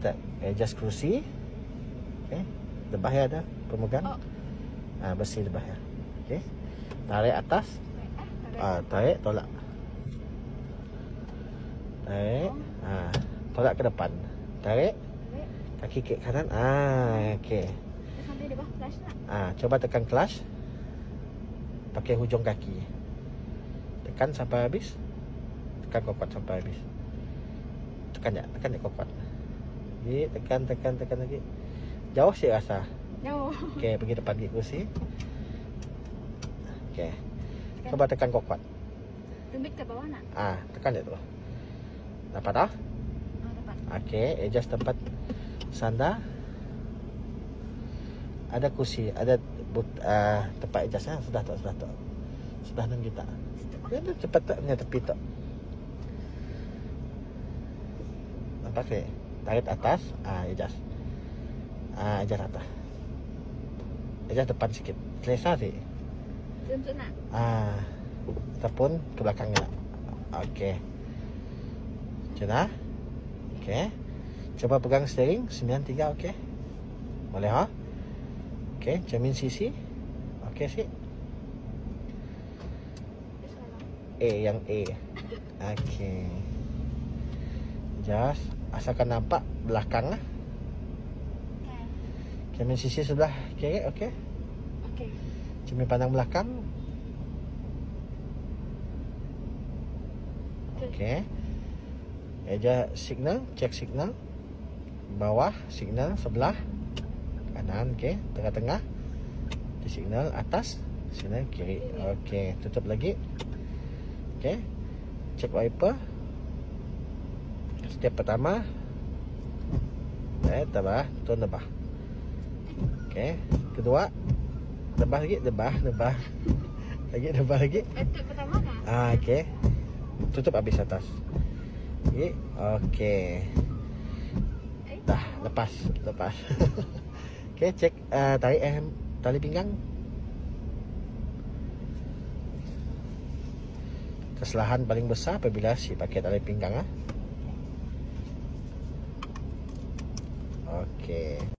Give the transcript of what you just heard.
kita adjust kerusi. Okay. Debah ya ada pemegang. Bersih debah ya. Okay. Tarik atas. Tarik, tolak. Tarik. Tolak ke depan. Tarik. Kaki ke kanan. Okey. Sampai di bawah clutch nak. Coba tekan clutch. Pakai hujung kaki. Tekan sampai habis. Tekan kuat-kuat sampai habis. Tekan kuat-kuat. Okey, tekan lagi. Jauh sih rasa. Jauh. Okey, pergi depan gigi kursi. Okey. Coba tekan kuat-kuat. Tumbik ke bawah nak? Tekan je tu. Dapat tak? Dapat. Okey, adjust tempat sandar. Ada kursi, ada tempat adjust sudah tak. Sudah nang kita. Dia cepat tak punya tepi tak. Nampak ke? Tarik atas, adjust. Adjust atas. Adjust depan sikit. Selesa sih. Untuk nak. Ataupun ke belakangnya. Okey. Macam okey. Coba pegang steering 93, okey. Boleh ha? Okey, cermin sisi. Okey sih. Yang A. Okey. Just asalkan nampak belakang lah. Cermin sisi sebelah kiri, okey. Okey. Cermin pandang belakang. Okey. Adjust signal, check signal. Bawah signal sebelah kanan, okey. Tengah-tengah. Di signal atas, signal kiri. Okey, tutup lagi. Okey. Check wiper. Step pertama. Debah, turun debah. Okey, kedua. Debah lagi, debah. Lagi debah lagi. Step pertama kan? Okey. Tutup habis atas. Okey. Dah, lepas. Okey, cek tarik tali pinggang. Kesalahan paling besar apabila si pakai tali pinggang. Okey.